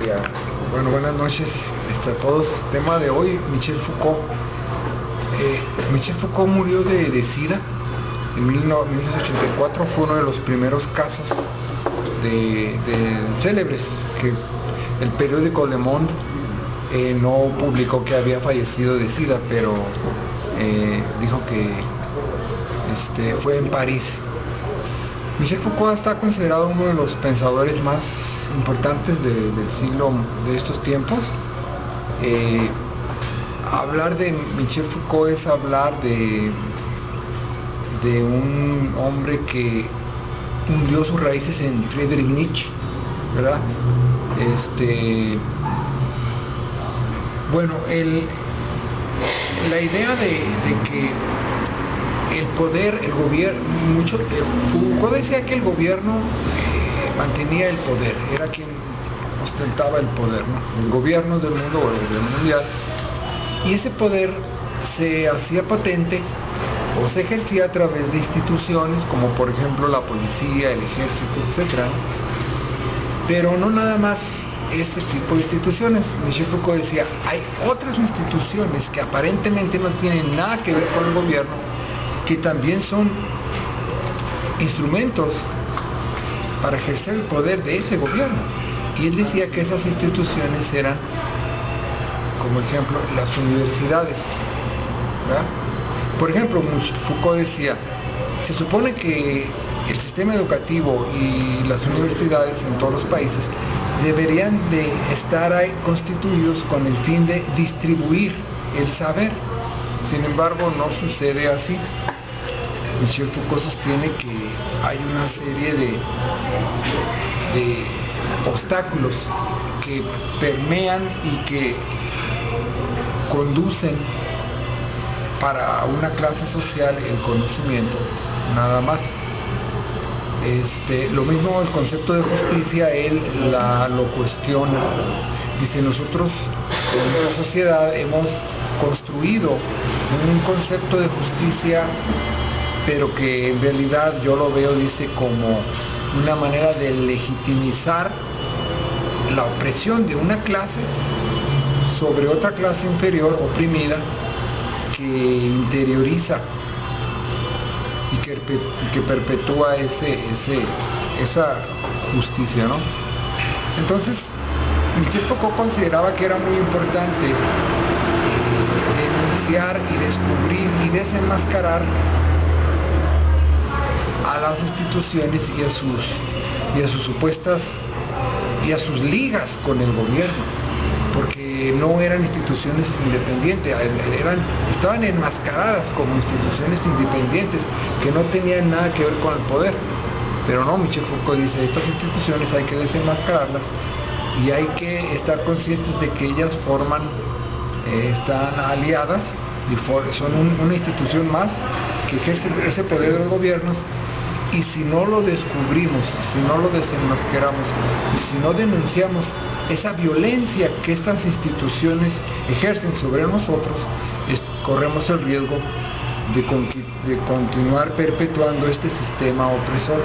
Ya. Bueno, buenas noches a todos. Tema de hoy, Michel Foucault. Michel Foucault murió de SIDA en 1984. Fue uno de los primeros casos de célebres que el periódico Le Monde no publicó que había fallecido de SIDA, pero dijo que fue en París. Michel Foucault está considerado uno de los pensadores más importantes del siglo, de estos tiempos. Hablar de Michel Foucault es hablar de un hombre que hundió sus raíces en Friedrich Nietzsche, ¿verdad? Bueno, la idea de que el poder, el gobierno, Foucault decía que el gobierno mantenía el poder, era quien ostentaba el poder, ¿no? El gobierno del mundo o el gobierno mundial, y ese poder se hacía patente o se ejercía a través de instituciones como por ejemplo la policía, el ejército, etc. Pero no nada más este tipo de instituciones. Michel Foucault decía, hay otras instituciones que aparentemente no tienen nada que ver con el gobierno, que también son instrumentos para ejercer el poder de ese gobierno. Y él decía que esas instituciones eran, como ejemplo, las universidades, ¿verdad? Por ejemplo, Foucault decía, se supone que el sistema educativo y las universidades en todos los países deberían de estar ahí constituidos con el fin de distribuir el saber. Sin embargo, no sucede así. Michel Foucault sostiene que hay una serie de obstáculos que permean y que conducen para una clase social el conocimiento, nada más. Lo mismo el concepto de justicia, él lo cuestiona. Dice, nosotros en nuestra sociedad hemos construido un concepto de justicia, pero que en realidad yo lo veo, dice, como una manera de legitimizar la opresión de una clase sobre otra clase inferior, oprimida, que interioriza y que perpetúa esa justicia, ¿no? Entonces, Michel Foucault consideraba que era muy importante denunciar y descubrir y desenmascarar a las instituciones y a sus supuestas y a sus ligas con el gobierno, porque no eran instituciones independientes, estaban enmascaradas como instituciones independientes que no tenían nada que ver con el poder. Pero no, Michel Foucault dice, estas instituciones hay que desenmascararlas y hay que estar conscientes de que ellas están aliadas y son una institución más que ejerce ese poder de los gobiernos. Y si no lo descubrimos, si no lo desenmascaramos, y si no denunciamos esa violencia que estas instituciones ejercen sobre nosotros, corremos el riesgo de continuar perpetuando este sistema opresor.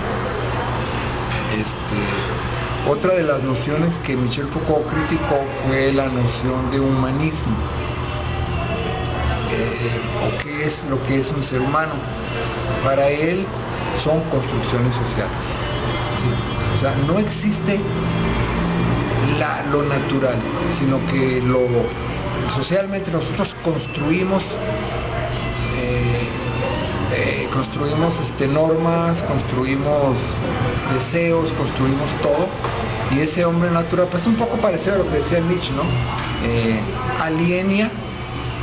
Otra de las nociones que Michel Foucault criticó fue la noción de humanismo, o qué es lo que es un ser humano. Para él son construcciones sociales, ¿sí? O sea, no existe lo natural, sino que socialmente nosotros construimos normas, construimos deseos, construimos todo, y ese hombre natural, pues un poco parecido a lo que decía Nietzsche, ¿no? Aliena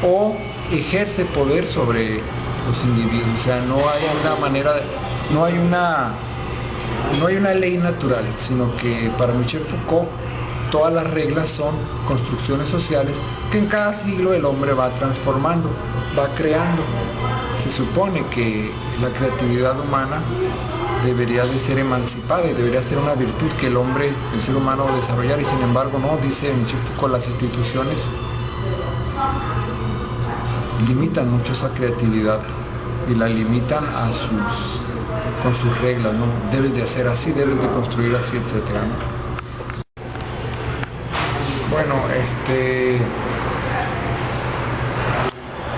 o ejerce poder sobre los individuos. O sea, no hay una ley natural, sino que para Michel Foucault todas las reglas son construcciones sociales que en cada siglo el hombre va transformando, va creando. Se supone que la creatividad humana debería de ser emancipada y debería ser una virtud que el ser humano va a desarrollar, y sin embargo no, dice Michel Foucault, las instituciones limitan mucho esa creatividad y la limitan con sus reglas, ¿no? Debes de hacer así, debes de construir así, etcétera, ¿no? Bueno,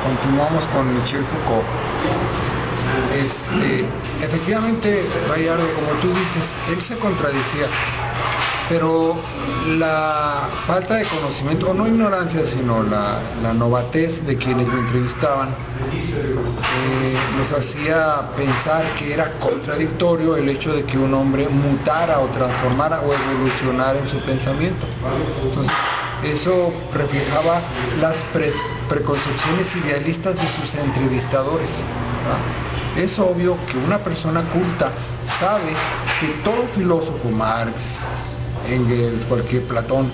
continuamos con Michel Foucault. Efectivamente, Bayardo, como tú dices, él se contradecía, pero la falta de conocimiento, o no ignorancia, sino la novatez de quienes lo entrevistaban, nos hacía pensar que era contradictorio el hecho de que un hombre mutara o transformara o evolucionara en su pensamiento. Entonces, eso reflejaba las preconcepciones idealistas de sus entrevistadores, ¿verdad? Es obvio que una persona culta sabe que todo filósofo, Marx, Engels, cualquier Platón,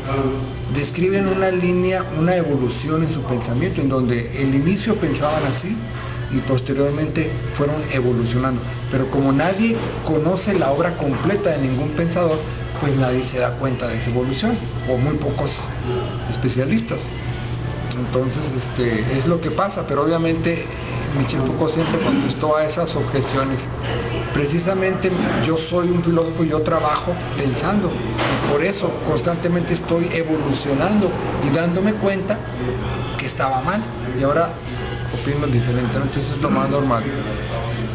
describen una línea, una evolución en su pensamiento, en donde el inicio pensaban así y posteriormente fueron evolucionando. Pero como nadie conoce la obra completa de ningún pensador, pues nadie se da cuenta de esa evolución, o muy pocos especialistas. Entonces, es lo que pasa, pero obviamente Michel Foucault siempre contestó a esas objeciones. Precisamente yo soy un filósofo y yo trabajo pensando, y por eso constantemente estoy evolucionando y dándome cuenta que estaba mal, y ahora opino diferente, ¿no? Entonces es lo más normal.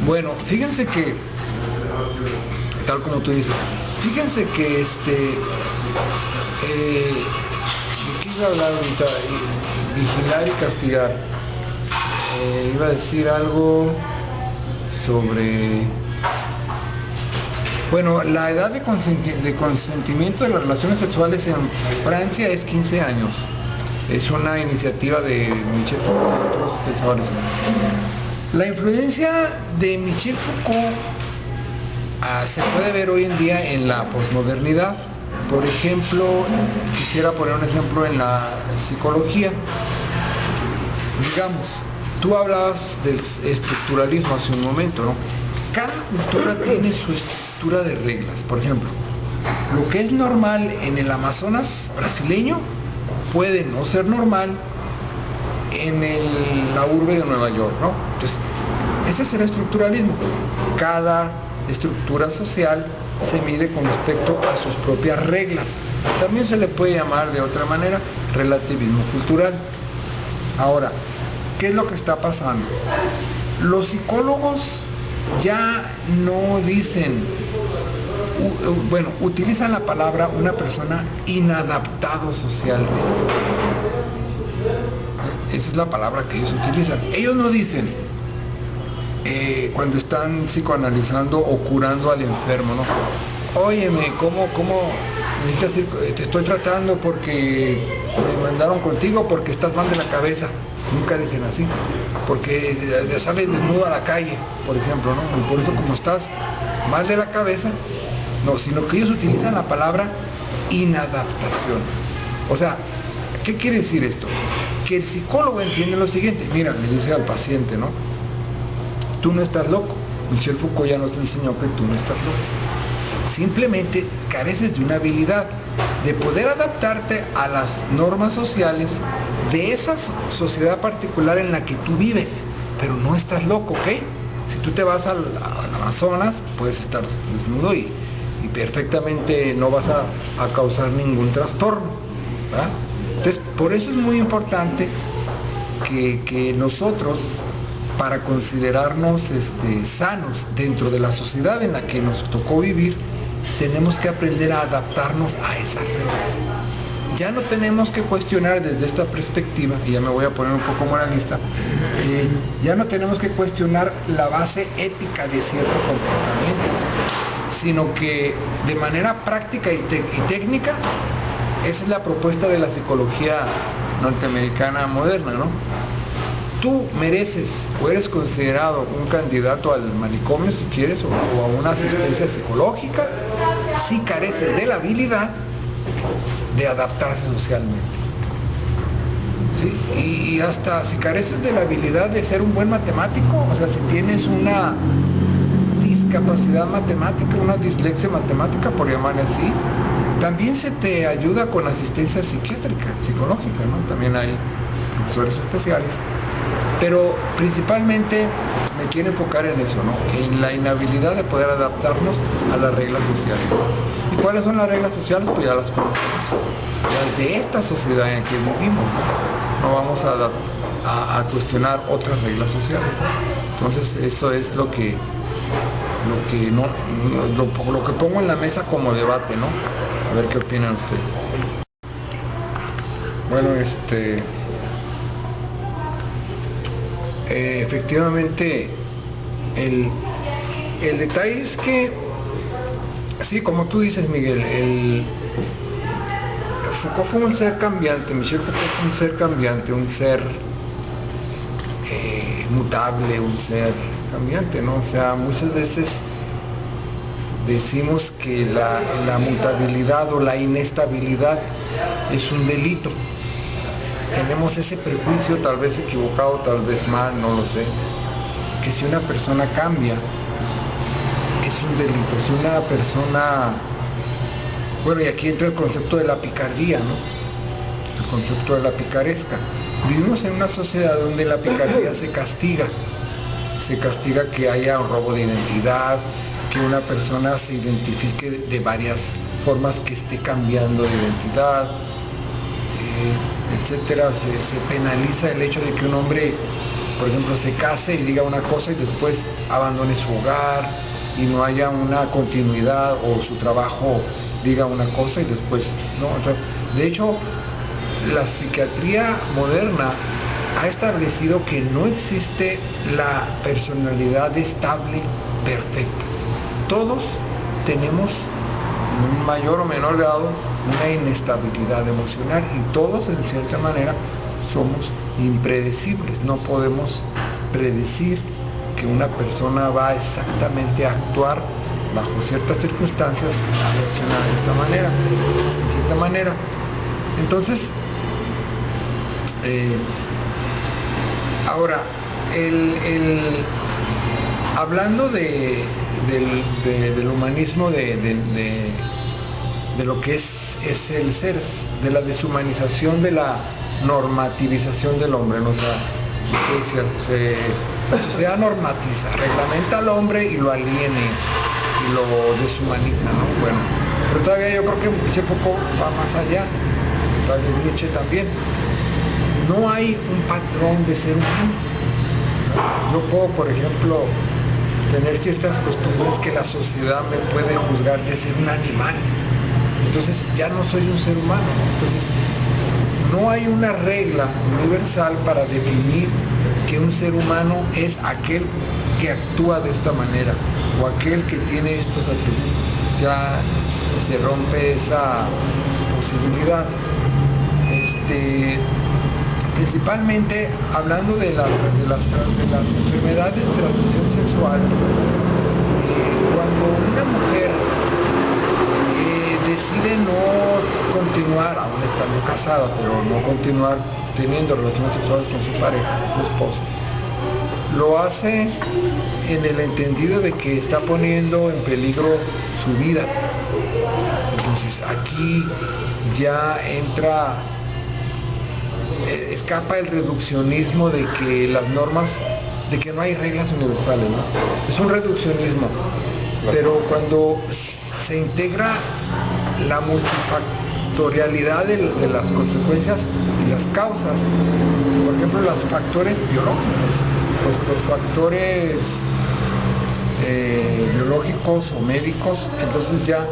Bueno, fíjense que, tal como tú dices, fíjense que yo quise hablar ahorita, vigilar y castigar. Iba a decir algo sobre, bueno, la edad de consentimiento de las relaciones sexuales en Francia es 15 años. Es una iniciativa de Michel Foucault y otros pensadores. La influencia de Michel Foucault se puede ver hoy en día en la posmodernidad. Por ejemplo, quisiera poner un ejemplo en la psicología. Digamos, tú hablabas del estructuralismo hace un momento, ¿no? Cada cultura tiene su estructura de reglas. Por ejemplo, lo que es normal en el Amazonas brasileño puede no ser normal en la urbe de Nueva York, ¿no? Entonces, ese es el estructuralismo. Cada estructura social se mide con respecto a sus propias reglas. También se le puede llamar de otra manera relativismo cultural. Ahora, ¿qué es lo que está pasando? Los psicólogos ya no dicen, bueno, utilizan la palabra una persona inadaptado socialmente. Esa es la palabra que ellos utilizan. Ellos no dicen, cuando están psicoanalizando o curando al enfermo, ¿no? Óyeme, ¿cómo necesitas ir? Te estoy tratando porque me mandaron contigo porque estás mal de la cabeza. Nunca dicen así, porque sales desnudo a la calle, por ejemplo, ¿no? Y por eso, como estás mal de la cabeza, no, sino que ellos utilizan la palabra inadaptación. O sea, ¿qué quiere decir esto? Que el psicólogo entiende lo siguiente. Mira, le dice al paciente, ¿no? Tú no estás loco. Michel Foucault ya nos enseñó que tú no estás loco. Simplemente careces de una habilidad de poder adaptarte a las normas sociales de esa sociedad particular en la que tú vives, pero no estás loco, ¿ok? Si tú te vas al Amazonas, puedes estar desnudo y perfectamente no vas a causar ningún trastorno, ¿verdad? Entonces, por eso es muy importante que nosotros, para considerarnos sanos dentro de la sociedad en la que nos tocó vivir, tenemos que aprender a adaptarnos a esas reglas. Ya no tenemos que cuestionar desde esta perspectiva, y ya me voy a poner un poco moralista, ya no tenemos que cuestionar la base ética de cierto comportamiento, sino que de manera práctica y técnica, esa es la propuesta de la psicología norteamericana moderna, ¿no? Tú mereces o eres considerado un candidato al manicomio, si quieres, o a una asistencia psicológica, si careces de la habilidad de adaptarse socialmente, ¿sí? Y hasta si careces de la habilidad de ser un buen matemático, o sea, si tienes una discapacidad matemática, una dislexia matemática, por llamarle así, también se te ayuda con asistencia psiquiátrica, psicológica, ¿no? También hay profesores especiales, pero principalmente me quiero enfocar en eso, ¿no? En la inhabilidad de poder adaptarnos a las reglas sociales. ¿Y cuáles son las reglas sociales? Pues ya las conocemos. Las de esta sociedad en que vivimos, ¿no? No vamos a cuestionar otras reglas sociales, ¿no? Entonces eso es lo que pongo en la mesa como debate, ¿no? A ver qué opinan ustedes. Bueno, efectivamente el detalle es que sí, como tú dices, Miguel, Foucault fue un ser cambiante, Michel Foucault fue un ser cambiante, un ser mutable, un ser cambiante, ¿no? O sea, muchas veces decimos que la mutabilidad o la inestabilidad es un delito. Tenemos ese prejuicio, tal vez equivocado, tal vez mal, no lo sé, que si una persona cambia, es un delito. Si una persona... Bueno, y aquí entra el concepto de la picardía, ¿no? El concepto de la picaresca. Vivimos en una sociedad donde la picardía se castiga. Se castiga que haya un robo de identidad, que una persona se identifique de varias formas, que esté cambiando de identidad, etcétera. Se penaliza el hecho de que un hombre, por ejemplo, se case y diga una cosa y después abandone su hogar y no haya una continuidad, o su trabajo diga una cosa y después no. Entonces, de hecho, la psiquiatría moderna ha establecido que no existe la personalidad estable perfecta. Todos tenemos, en un mayor o menor grado, una inestabilidad emocional, y todos, en cierta manera, somos impredecibles. No podemos predecir que una persona va exactamente a actuar bajo ciertas circunstancias, a reaccionar de esta manera, de cierta manera. Entonces, ahora, hablando del humanismo, de lo que es el ser, de la deshumanización, de la normativización del hombre, ¿no? O sea, la sociedad normatiza, reglamenta al hombre y lo aliena y lo deshumaniza, ¿no? Bueno, pero todavía yo creo que Michel Foucault va más allá, tal vez Nietzsche también. No hay un patrón de ser humano. O sea, yo puedo, por ejemplo, tener ciertas costumbres que la sociedad me puede juzgar de ser un animal. Entonces ya no soy un ser humano, ¿no? Entonces no hay una regla universal para definir que un ser humano es aquel que actúa de esta manera o aquel que tiene estos atributos. Ya se rompe esa posibilidad. Principalmente hablando de las enfermedades de transmisión sexual, cuando una mujer decide no continuar, aún estando casada, pero no continuar teniendo relaciones sexuales con su pareja, su esposo, lo hace en el entendido de que está poniendo en peligro su vida. Entonces aquí ya escapa el reduccionismo de que las normas, de que no hay reglas universales, ¿no? Es un reduccionismo, pero cuando se integra la multifactorialidad de las consecuencias y las causas, por ejemplo, los factores biológicos, los factores biológicos o médicos, entonces ya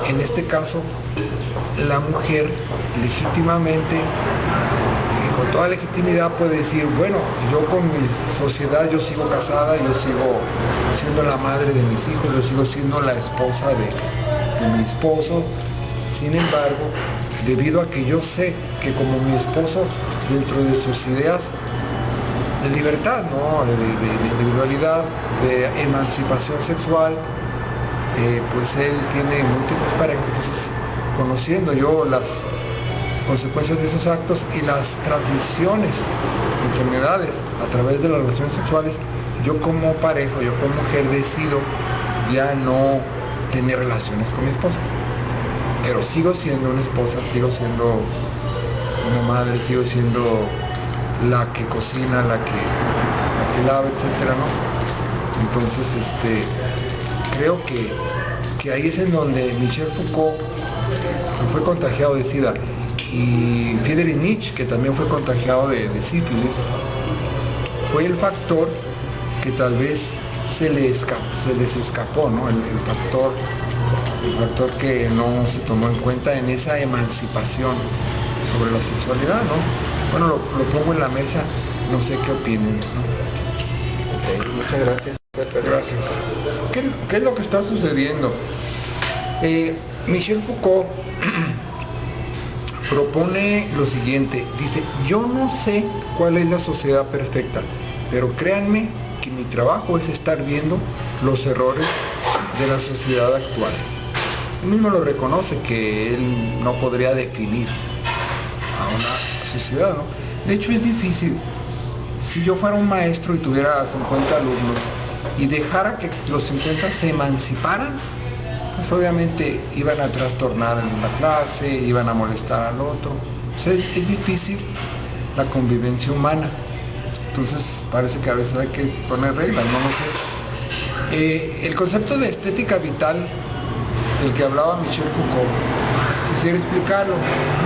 en este caso la mujer legítimamente, con toda legitimidad, puede decir, bueno, yo con mi sociedad, yo sigo casada, yo sigo siendo la madre de mis hijos, yo sigo siendo la esposa de mi esposo. Sin embargo, debido a que yo sé que como mi esposo, dentro de sus ideas de libertad, ¿no? de individualidad, de emancipación sexual, pues él tiene múltiples parejas. Entonces, conociendo yo las consecuencias de esos actos y las transmisiones de enfermedades a través de las relaciones sexuales, yo como pareja, yo como mujer decido ya no tener relaciones con mi esposa, pero sigo siendo una esposa, sigo siendo una madre, sigo siendo la que cocina, la que lava, etcétera, ¿no? Entonces, creo que ahí es en donde Michel Foucault, que fue contagiado de SIDA, y Friedrich Nietzsche, que también fue contagiado de sífilis, fue el factor que tal vez se les escapó, ¿no? El factor que no se tomó en cuenta en esa emancipación sobre la sexualidad, ¿no? Bueno, lo pongo en la mesa, no sé qué opinen, ¿no? Okay, muchas gracias. Gracias. ¿Qué es lo que está sucediendo? Michel Foucault propone lo siguiente, dice, yo no sé cuál es la sociedad perfecta, pero créanme que mi trabajo es estar viendo los errores de la sociedad actual. Él mismo lo reconoce, que él no podría definir a una sociedad, ¿no? De hecho es difícil. Si yo fuera un maestro y tuviera 50 alumnos y dejara que los 50 se emanciparan, pues obviamente iban a trastornar en la clase, iban a molestar al otro. O sea, es difícil la convivencia humana. Entonces parece que a veces hay que poner reglas, no lo sé. El concepto de estética vital del que hablaba Michel Foucault, quisiera explicarlo.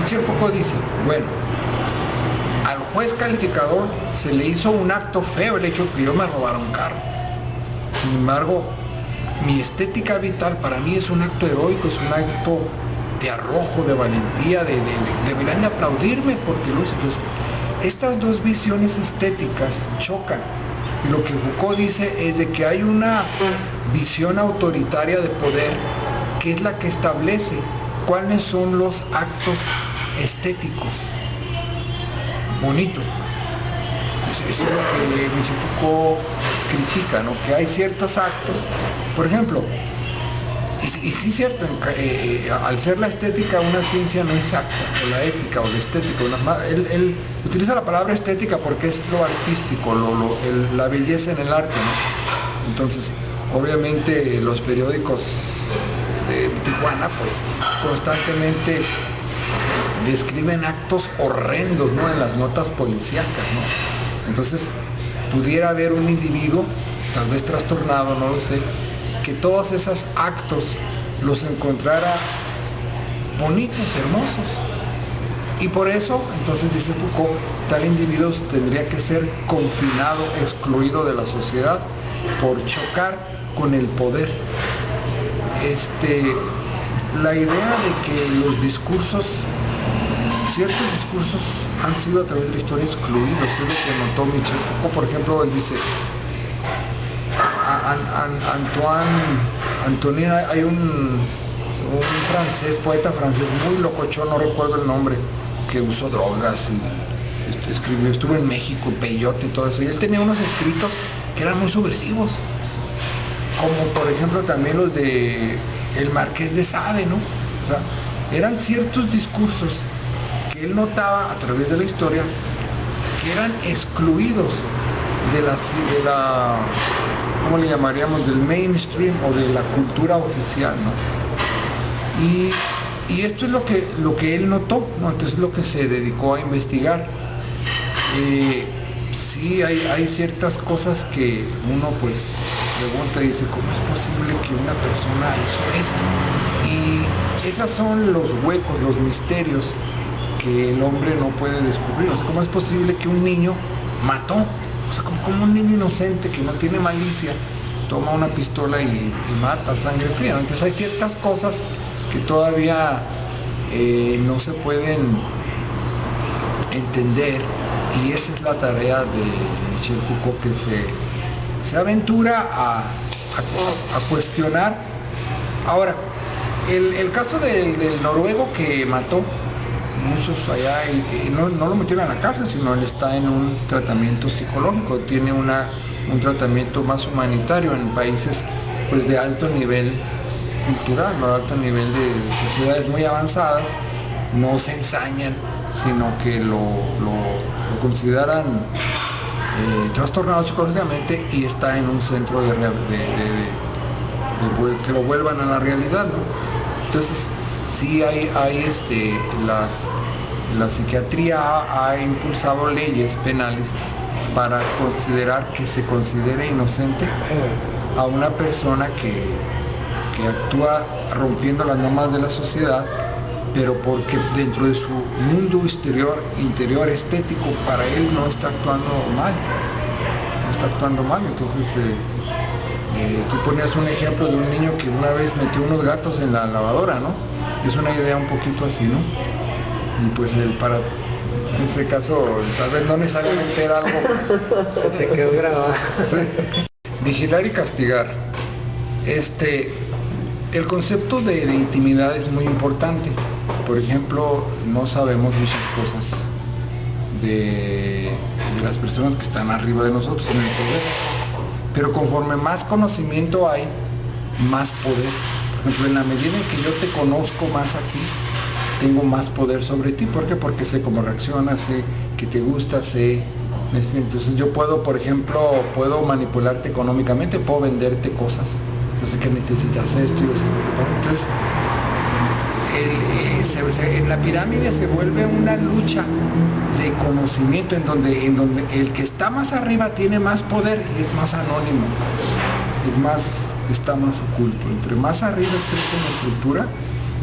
Michel Foucault dice, bueno, al juez calificador se le hizo un acto feo el hecho de que yo me robara un carro. Sin embargo, mi estética vital para mí es un acto heroico, es un acto de arrojo, de valentía, deberían de aplaudirme porque luce. Entonces, estas dos visiones estéticas chocan. Y lo que Foucault dice es de que hay una visión autoritaria de poder que es la que establece cuáles son los actos estéticos bonitos, pues. Eso es lo que Michel Foucault critica, ¿no? Que hay ciertos actos, por ejemplo, y sí es cierto, al ser la estética una ciencia no exacta, o la ética o la estética, él utiliza la palabra estética porque es lo artístico, la belleza en el arte, ¿no? Entonces, obviamente los periódicos de Tijuana, pues, constantemente describen actos horrendos, ¿no? En las notas policíacas, ¿no? Entonces, pudiera haber un individuo, tal vez trastornado, no lo sé, que todos esos actos los encontrara bonitos, hermosos. Y por eso, entonces dice Foucault, tal individuo tendría que ser confinado, excluido de la sociedad por chocar con el poder. La idea de que los discursos, ciertos discursos han sido a través de la historia excluidos, es lo que notó Michel Foucault. Por ejemplo, él dice, Antonin, hay un francés, poeta francés muy locochón, no recuerdo el nombre, que usó drogas y escribió, estuvo en México, peyote y todo eso, y él tenía unos escritos que eran muy subversivos, como por ejemplo también los de el Marqués de Sade, ¿no? O sea, eran ciertos discursos que él notaba a través de la historia que eran excluidos de la ¿cómo le llamaríamos? Del mainstream o de la cultura oficial, ¿no? Y esto es lo que él notó, ¿no? Entonces es lo que se dedicó a investigar. Sí, hay ciertas cosas que uno pues pregunta y dice, ¿cómo es posible que una persona hizo esto? Y esos son los huecos, los misterios que el hombre no puede descubrir. O sea, ¿cómo es posible que un niño mató? O sea, como un niño inocente que no tiene malicia toma una pistola y mata a sangre fría, ¿no? Entonces hay ciertas cosas que todavía no se pueden entender, y esa es la tarea de Michel Foucault, que se aventura a cuestionar. Ahora, el caso del noruego que mató muchos allá, y no lo metieron a la cárcel, sino él está en un tratamiento psicológico, tiene un tratamiento más humanitario en países pues de alto nivel cultural, ¿no? Alto nivel de sociedades muy avanzadas, no se ensañan, sino que lo consideran trastornado psicológicamente, y está en un centro de que lo vuelvan a la realidad, ¿no? Entonces sí hay la psiquiatría ha impulsado leyes penales para considerar que se considere inocente a una persona que actúa rompiendo las normas de la sociedad, pero porque dentro de su mundo interior estético, para él no está actuando mal. Entonces tú ponías un ejemplo de un niño que una vez metió unos gatos en la lavadora, ¿no? Es una idea un poquito así, ¿no? Y pues en ese caso tal vez no necesariamente era algo. Se te quedó grabado. Vigilar y castigar. El concepto de intimidad es muy importante. Por ejemplo, no sabemos muchas cosas de las personas que están arriba de nosotros en el poder. Pero conforme más conocimiento hay, más poder. Por ejemplo, en la medida en que yo te conozco más a ti, tengo más poder sobre ti. ¿Por qué? Porque sé cómo reaccionas, sé que te gusta, sé. Entonces yo puedo, por ejemplo, manipularte económicamente, puedo venderte cosas. No sé qué necesitas esto y eso. Entonces, en la pirámide se vuelve una lucha de conocimiento en donde el que está más arriba tiene más poder y es más anónimo, está más oculto. Entre más arriba estés en la estructura,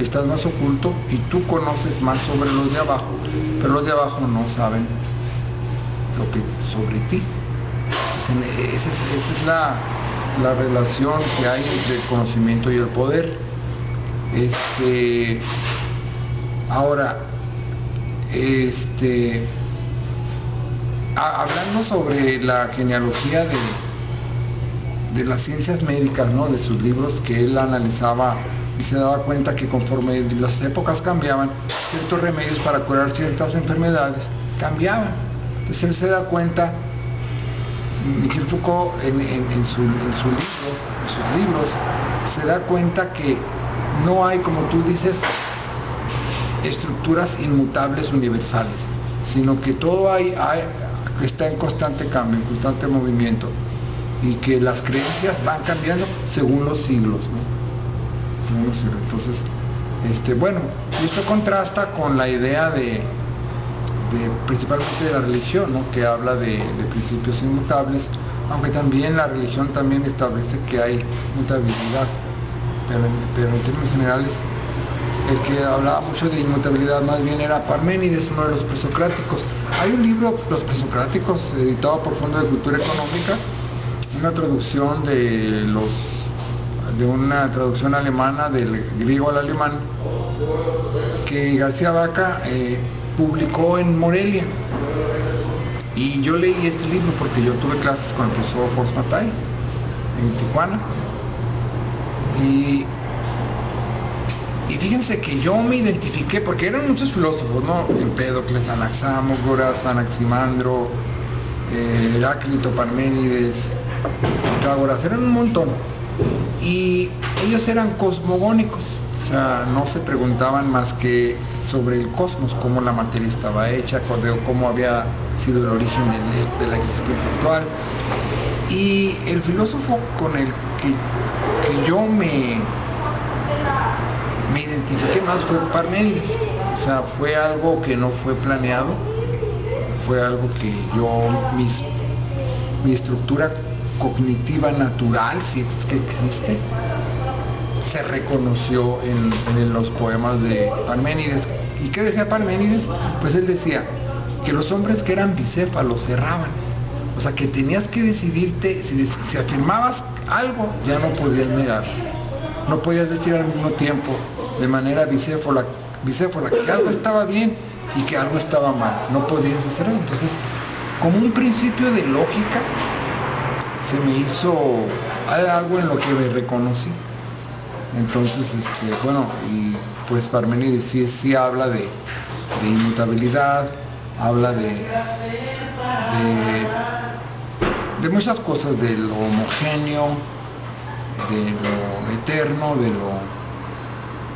estás más oculto y tú conoces más sobre los de abajo, pero los de abajo no saben lo que sobre ti. Esa es la relación que hay entre el conocimiento y el poder. Ahora, hablando sobre la genealogía de las ciencias médicas, ¿no? De sus libros que él analizaba y se daba cuenta que conforme las épocas cambiaban, ciertos remedios para curar ciertas enfermedades cambiaban. Entonces él se da cuenta, Michel Foucault en sus libros, se da cuenta que no hay, como tú dices, estructuras inmutables universales, sino que todo está en constante cambio, en constante movimiento, y que las creencias van cambiando según los siglos, ¿no? Según los siglos. Entonces, bueno, y esto contrasta con la idea principalmente de la religión, ¿no? Que habla de principios inmutables, aunque también la religión también establece que hay mutabilidad, pero en términos generales el que hablaba mucho de inmutabilidad más bien era Parménides, uno de los presocráticos. Hay un libro, Los Presocráticos, editado por Fondo de Cultura Económica, una traducción de una traducción alemana del griego al alemán, que García Vaca publicó en Morelia. Y yo leí este libro porque yo tuve clases con el profesor Force Matay en Tijuana. Y fíjense que yo me identifiqué, porque eran muchos filósofos, ¿no? Empédocles, Anaxágoras, Anaximandro, Heráclito, Parménides, Pitágoras, eran un montón. Y ellos eran cosmogónicos, o sea, no se preguntaban más que sobre el cosmos, cómo la materia estaba hecha, cómo había sido el origen de la existencia actual. Y el filósofo con el que yo me identifiqué más fue Parménides. O sea, fue algo que no fue planeado, fue algo que mi estructura cognitiva natural, si es que existe, se reconoció en los poemas de Parménides. ¿Y qué decía Parménides? Pues él decía que los hombres que eran bicéfalos erraban. O sea, que tenías que decidirte, si afirmabas algo, ya no podías negar. No podías decir al mismo tiempo, de manera bicéfala, que algo estaba bien y que algo estaba mal. No podías hacer eso. Entonces, como un principio de lógica, se me hizo algo en lo que me reconocí. Entonces, bueno, y pues Parménides sí habla de inmutabilidad, habla de muchas cosas, de lo homogéneo, de lo eterno,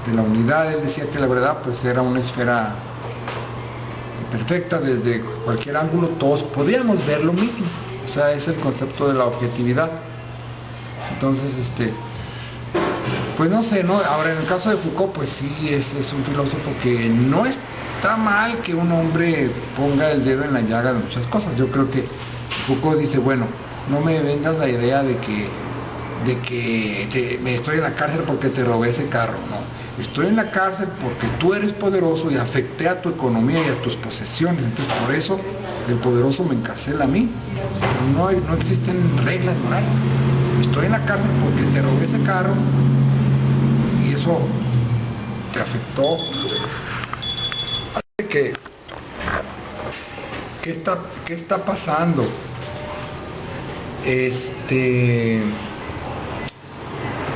de la unidad. Él decía que la verdad pues era una esfera perfecta, desde cualquier ángulo todos podíamos ver lo mismo. O sea, es el concepto de la objetividad. Entonces, pues no sé, ¿no? Ahora en el caso de Foucault, pues sí, es un filósofo que no está mal que un hombre ponga el dedo en la llaga de muchas cosas. Yo creo que Foucault dice, bueno, no me vendas la idea de que me estoy en la cárcel porque te robé ese carro. No, estoy en la cárcel porque tú eres poderoso y afecté a tu economía y a tus posesiones. Entonces por eso el poderoso me encarcela a mí. No existen reglas morales. Estoy en la cárcel porque te robé ese carro y eso te afectó. ¿Qué está pasando?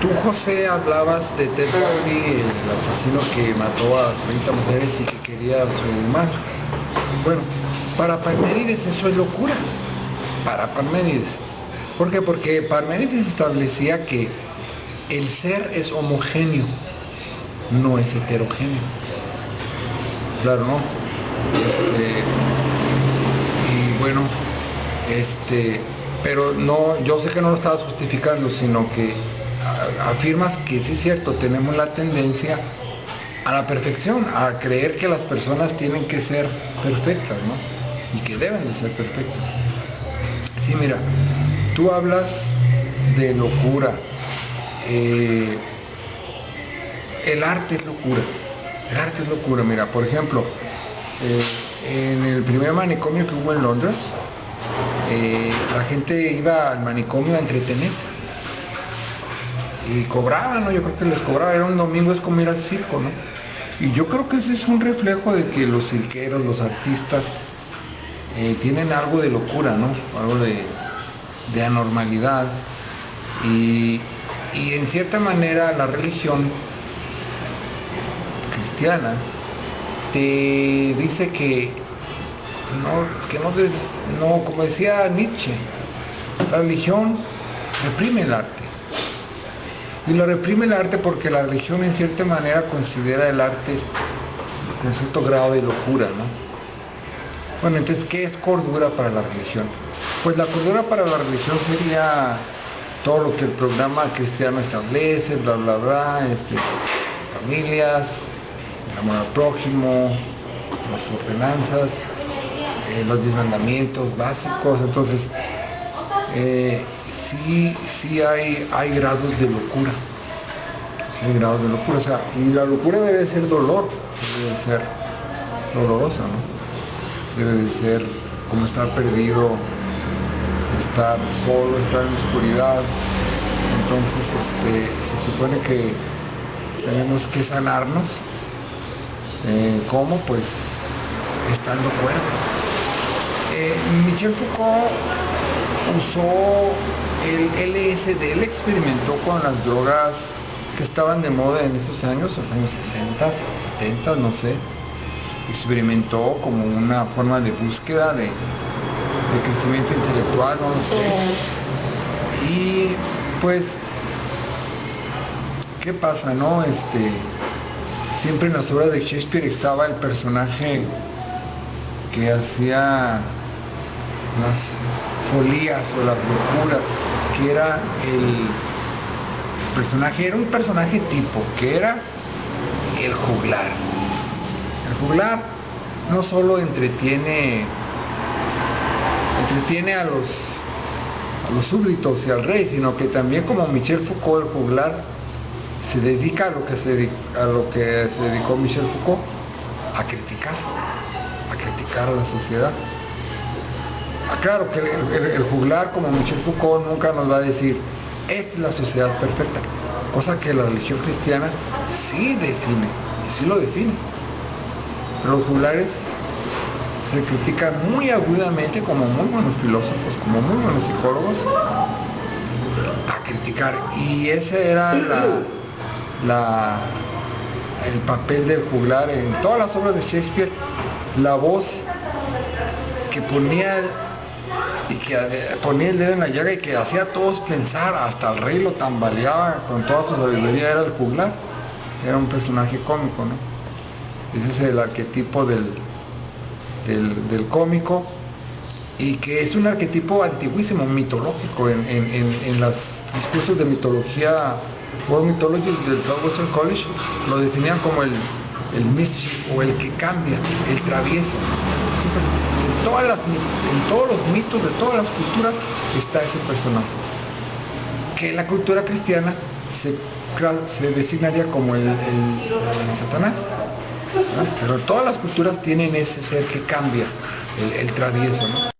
Tú, José, hablabas de Ted Bundy, el asesino que mató a 30 mujeres y que quería a su madre. Bueno, para Parménides eso es locura. Para Parménides. ¿Por qué? Porque Parménides establecía que el ser es homogéneo, no es heterogéneo. Claro, ¿no? Y bueno, pero no, yo sé que no lo estabas justificando, sino que afirmas que sí es cierto, tenemos la tendencia a la perfección, a creer que las personas tienen que ser perfectas, ¿no? Y que deben de ser perfectas. Sí, mira, tú hablas de locura. El arte es locura. El arte es locura. Mira, por ejemplo, en el primer manicomio que hubo en Londres, la gente iba al manicomio a entretenerse. Y cobraban, ¿no? Yo creo que les cobraba, era un domingo, es como ir al circo, ¿no? Y yo creo que ese es un reflejo de que los cirqueros, los artistas, tienen algo de locura, ¿no? Algo de anormalidad. Y en cierta manera la religión cristiana te dice que no, como decía Nietzsche, la religión reprime el arte. Y lo reprime el arte porque la religión en cierta manera considera el arte con cierto grado de locura, ¿no? Bueno, entonces, ¿qué es cordura para la religión? Pues la cordura para la religión sería todo lo que el programa cristiano establece, bla, bla, bla, familias, el amor al prójimo, las ordenanzas, los 10 mandamientos básicos. Entonces, sí hay grados de locura. Sí hay grados de locura. O sea, y la locura debe ser dolor, debe ser dolorosa, ¿no? Debe de ser como estar perdido, estar solo, estar en la oscuridad. Entonces, se supone que tenemos que sanarnos. ¿Cómo? Pues estando cuerdos. Michel Foucault usó el LSD, él experimentó con las drogas que estaban de moda en estos años, los años 60, 70, no sé. Experimentó como una forma de búsqueda de crecimiento intelectual, no lo sé. Y pues, ¿qué pasa, no? Siempre en las obras de Shakespeare estaba el personaje que hacía las folías o las locuras, que era era un personaje tipo, que era el juglar. El juglar no solo entretiene a los súbditos y al rey, sino que también, como Michel Foucault, el juglar se dedica a lo que se dedicó Michel Foucault, a criticar a la sociedad. Claro que el juglar, como Michel Foucault, nunca nos va a decir esta es la sociedad perfecta, cosa que la religión cristiana sí define, y sí lo define. Pero los juglares se critican muy agudamente, como muy buenos filósofos, como muy buenos psicólogos, a criticar. Y ese era el papel del juglar en todas las obras de Shakespeare, la voz que ponía el dedo en la llaga y que hacía a todos pensar, hasta el rey lo tambaleaba con toda su sabiduría, era el juglar. Era un personaje cómico, ¿no? Ese es el arquetipo del cómico, y que es un arquetipo antiguísimo, mitológico. En los cursos de mitología, World Mythology del Southwestern College, lo definían como el mischief, o el que cambia, el travieso. en todos los mitos de todas las culturas está ese personaje, que en la cultura cristiana se designaría como el Satanás, ¿no? Pero todas las culturas tienen ese ser que cambia, el travieso, ¿no?